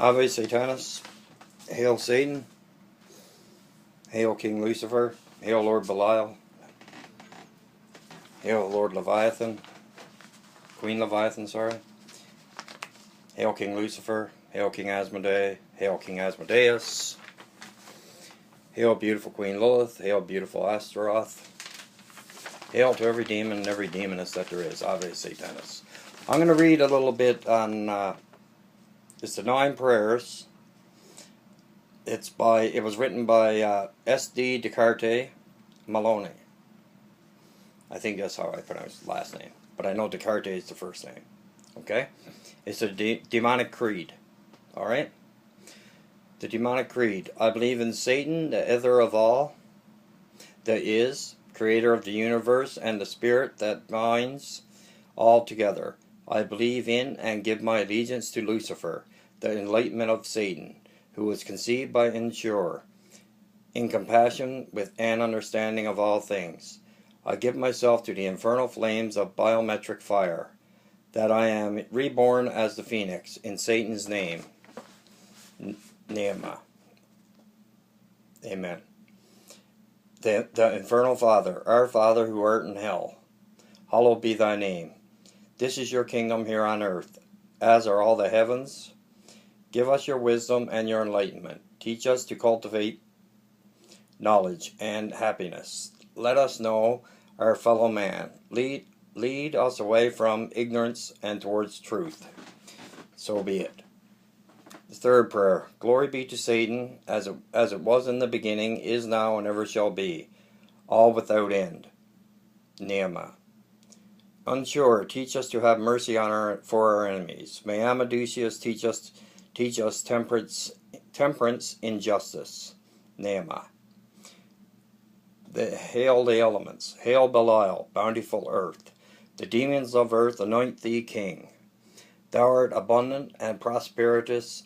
Ave Satanas, hail Satan, hail King Lucifer, hail Lord Belial, hail Lord Leviathan, Queen Leviathan, sorry, hail King Lucifer, hail King Asmoday, hail King Asmodeus, hail beautiful Queen Lilith, hail beautiful Astaroth, hail to every demon and every demoness that there is, Ave Satanas. I'm going to read a little bit on, it's the 9 prayers. It was written by S.D. Descartes Maloney. I think that's how I pronounce his last name. But I know Descartes is the first name. Okay? It's a demonic creed. Alright? The demonic creed. I believe in Satan, the ether of all that is, creator of the universe, and the spirit that binds all together. I believe in and give my allegiance to Lucifer, the enlightenment of Satan, who was conceived by Ensure, in compassion with an understanding of all things. I give myself to the infernal flames of biometric fire, that I am reborn as the phoenix, in Satan's name. Nehemiah. Amen. The infernal Father, our Father who art in hell, hallowed be thy name. This is your kingdom here on earth, as are all the heavens. Give us your wisdom and your enlightenment. Teach us to cultivate knowledge and happiness. Let us know our fellow man. Lead us away from ignorance and towards truth. So be it. The 3rd prayer. Glory be to Satan, as it was in the beginning, is now, and ever shall be, all without end. Nehemiah. Unsure, teach us to have mercy for our enemies. May ASMODEUS teach us temperance in justice. Nehemiah. Hail the elements. Hail Belial, bountiful earth. The demons of earth anoint thee king. Thou art abundant and prosperous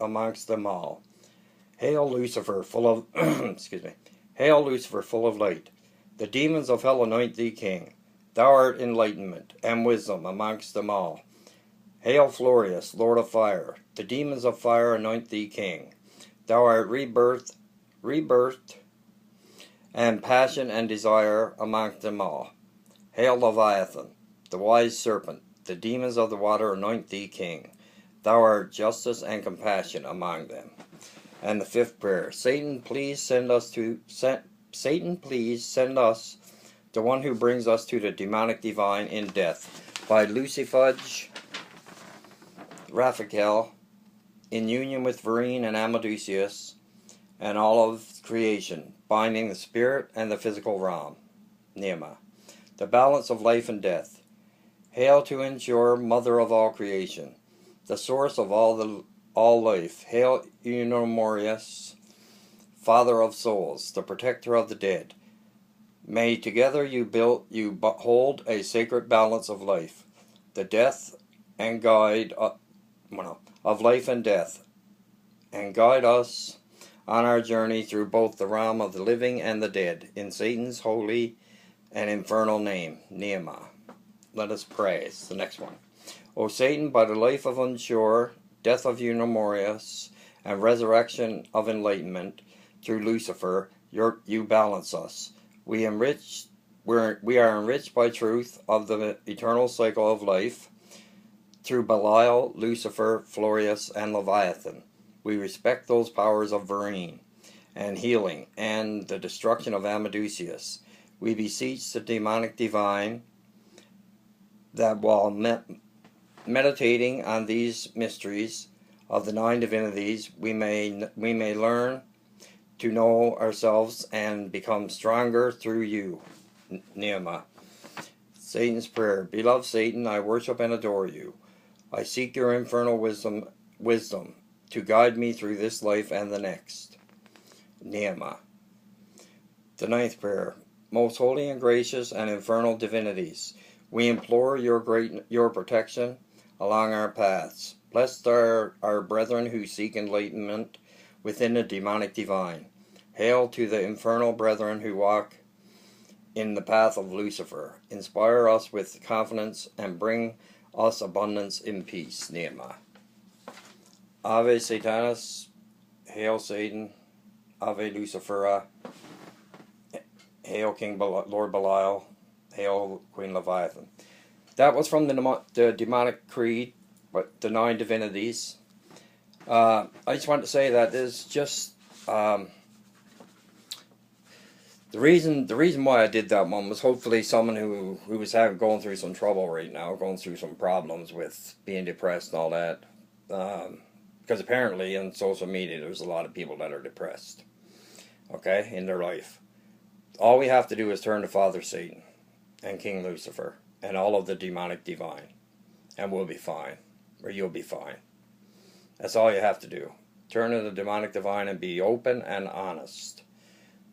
amongst them all. Hail Lucifer, full of excuse me. Hail Lucifer, full of light. The demons of hell anoint thee king. Thou art enlightenment and wisdom amongst them all. Hail Florius, Lord of fire. The demons of fire anoint thee king. Thou art rebirthed, and passion and desire amongst them all. Hail Leviathan, the wise serpent. The demons of the water anoint thee king. Thou art justice and compassion among them. And the 5th prayer. Satan, please send us the one who brings us to the demonic divine in death, by LUCIFERI, Raphael, in union with Verine and ASMODEUS, and all of creation, binding the spirit and the physical realm. Nehemiah. The balance of life and death. Hail to Ensure, mother of all creation, the source of all life. Hail Eunomorius, father of souls, the protector of the dead. May together you hold a sacred balance of life, the death and guide of life and death, and guide us on our journey through both the realm of the living and the dead, in Satan's holy and infernal name. Nehemiah. Let us pray. It's the next one. O Satan, by the life of Ensure, death of Eunomorius, and resurrection of enlightenment through Lucifer, you balance us. We are enriched by truth of the eternal cycle of life through Belial, Lucifer, Florius, and Leviathan. We respect those powers of Verine and healing and the destruction of ASMODEUS. We beseech the demonic divine that while meditating on these mysteries of the 9 divinities, we may learn to know ourselves and become stronger through you. Nehemiah. Satan's prayer. Beloved Satan, I worship and adore you. I seek your infernal wisdom to guide me through this life and the next. Nehemiah. The 9th prayer. Most holy and gracious and infernal divinities, we implore your protection along our paths. Blessed are our brethren who seek enlightenment within the demonic divine. Hail to the infernal brethren who walk in the path of Lucifer. Inspire us with confidence and bring us abundance in peace. Nehemiah. Ave Satanas, hail Satan, Ave Luciferi, hail King Lord Belial, hail Queen Leviathan. That was from the demonic creed, but the 9 divinities. I just want to say that there's just the reason why I did that one was hopefully someone who was going through some trouble right now, going through some problems with being depressed and all that. Because apparently in social media there's a lot of people that are depressed, okay, in their life. All we have to do is turn to Father Satan and King Lucifer and all of the demonic divine, and we'll be fine, or you'll be fine. That's all you have to do. Turn to the demonic divine and be open and honest.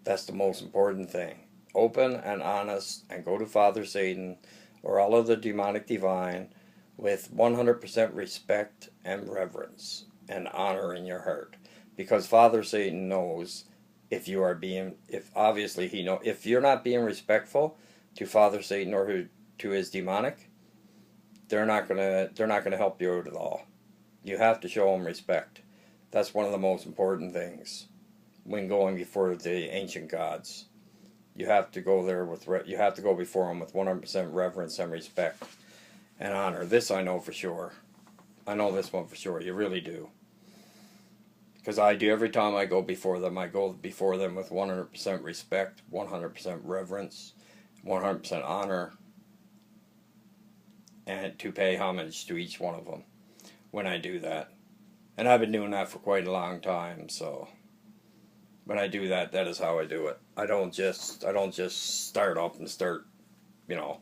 That's the most important thing. Open and honest, and go to Father Satan or all of the demonic divine with 100% respect and reverence and honor in your heart. Because Father Satan knows if you are being, if obviously he knows, if you're not being respectful to Father Satan or to his demonic, they're not gonna help you out at all. You have to show them respect. That's one of the most important things when going before the ancient gods. You have to go there with you have to go before them with 100% reverence and respect and honor. This I know for sure. I know this one for sure. You really do. Because I do every time I go before them. I go before them with 100% respect, 100% reverence, 100% honor, and to pay homage to each one of them when I do that. And I've been doing that for quite a long time, so when I do that, that is how I do it. I don't just start up and start, you know,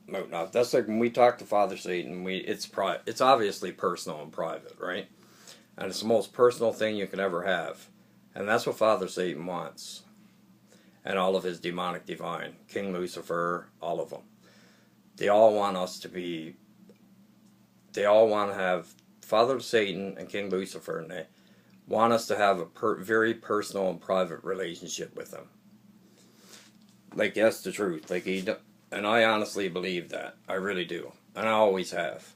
mooting off. That's like when we talk to Father Satan, it's obviously personal and private, right? And it's the most personal thing you can ever have. And that's what Father Satan wants. And all of his demonic divine, King Lucifer, all of them. They all want us to be, they all want to have Father Satan and King Lucifer, and they want us to have a very personal and private relationship with him. Like, that's the truth. Like, and I honestly believe that. I really do. And I always have.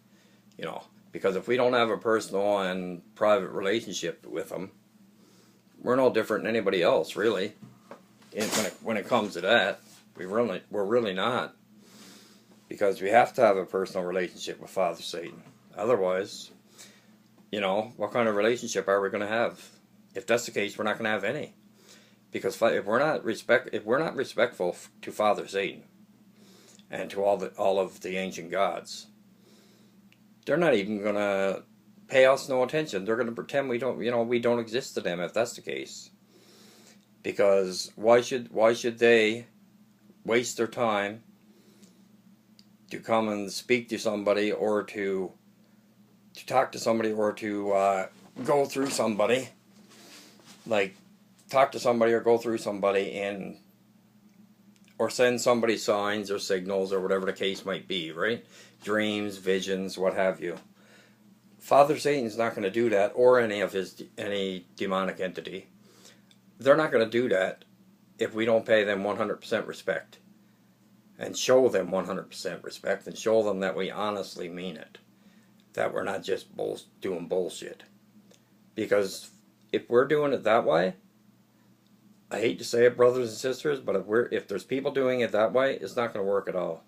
You know, because if we don't have a personal and private relationship with him, we're no different than anybody else, really. And when it comes to that, we're really not. Because we have to have a personal relationship with Father Satan. Otherwise, you know, what kind of relationship are we going to have? If that's the case, we're not going to have any. Because if we're not respectful to Father Satan and to all of the ancient gods, they're not even going to pay us no attention. They're going to pretend we don't exist to them if that's the case. Because why should they waste their time to come and speak to somebody, or to talk to somebody, or to go through somebody, like talk to somebody or go through somebody or send somebody signs or signals or whatever the case might be, right? Dreams, visions, what have you. Father Satan's not going to do that, or any demonic entity. They're not going to do that if we don't pay them 100% respect. And show them 100% respect, and show them that we honestly mean it. That we're not just doing bullshit. Because if we're doing it that way, I hate to say it, brothers and sisters, but if there's people doing it that way, it's not going to work at all.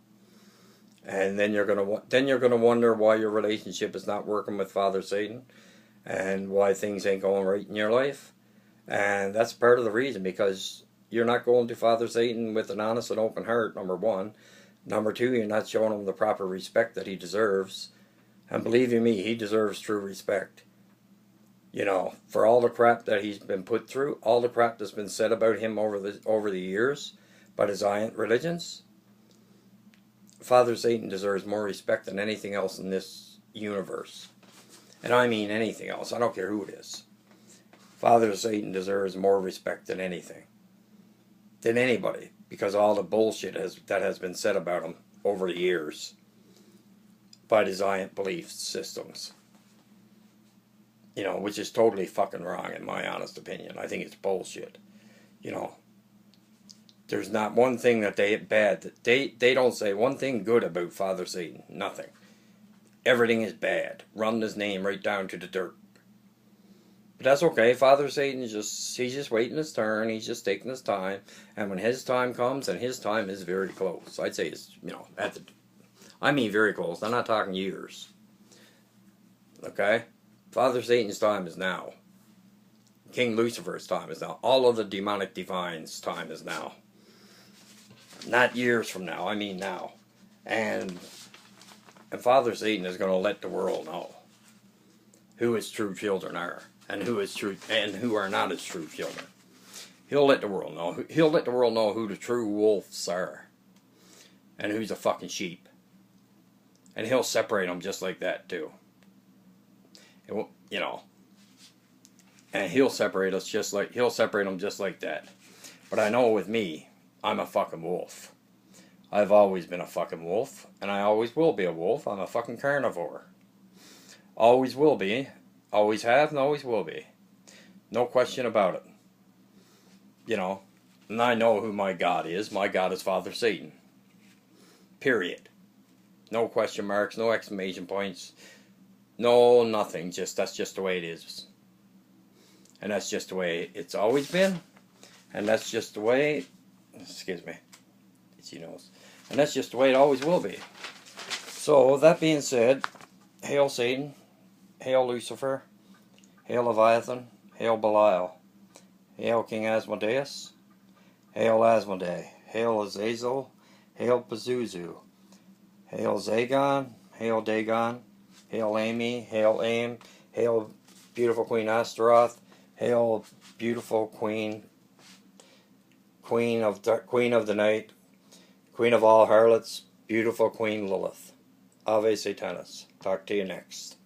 And then you're going to wonder why your relationship is not working with Father Satan, and why things ain't going right in your life. And that's part of the reason, because you're not going to Father Satan with an honest and open heart, number one. Number two, you're not showing him the proper respect that he deserves. And believe you me, he deserves true respect. You know, for all the crap that he's been put through, all the crap that's been said about him over the years by the giant religions, Father Satan deserves more respect than anything else in this universe. And I mean anything else. I don't care who it is. Father Satan deserves more respect than anything. Than anybody, because all the bullshit that has been said about him over the years by the giant belief systems, you know, which is totally fucking wrong in my honest opinion. I think it's bullshit. You know, there's not one thing that they don't say one thing good about Father Satan. Nothing. everything is bad. Run his name right down to the dirt. But that's okay. Father Satan is he's just waiting his turn. He's just taking his time. And when his time comes, and his time is very close. I'd say it's, I mean very close. I'm not talking years. Okay? Father Satan's time is now. King Lucifer's time is now. All of the demonic divines' time is now. Not years from now. I mean now. And Father Satan is going to let the world know who his true children are. And who are not his true children. He'll let the world know. He'll let the world know who the true wolves are, and who's a fucking sheep. And he'll separate them just like that too. And he'll separate them just like that. But I know with me, I'm a fucking wolf. I've always been a fucking wolf, and I always will be a wolf. I'm a fucking carnivore. Always will be. Always have and always will be. No question about it. And I know who my God is. My God is Father Satan. Period. No question marks, no exclamation points, no nothing. That's just the way it is. And that's just the way it's always been. And that's just the way, excuse me, itchy nose. And that's just the way it always will be. So, that being said, hail Satan. Hail Lucifer, hail Leviathan, hail Belial, hail King Asmodeus, hail Asmodey, hail Azazel, hail Pazuzu, hail Zagon, hail Dagon, hail Amy, hail Aim, hail beautiful Queen Astaroth, hail beautiful Queen of the night, Queen of all harlots, beautiful Queen Lilith. Ave Satanas. Talk to you next.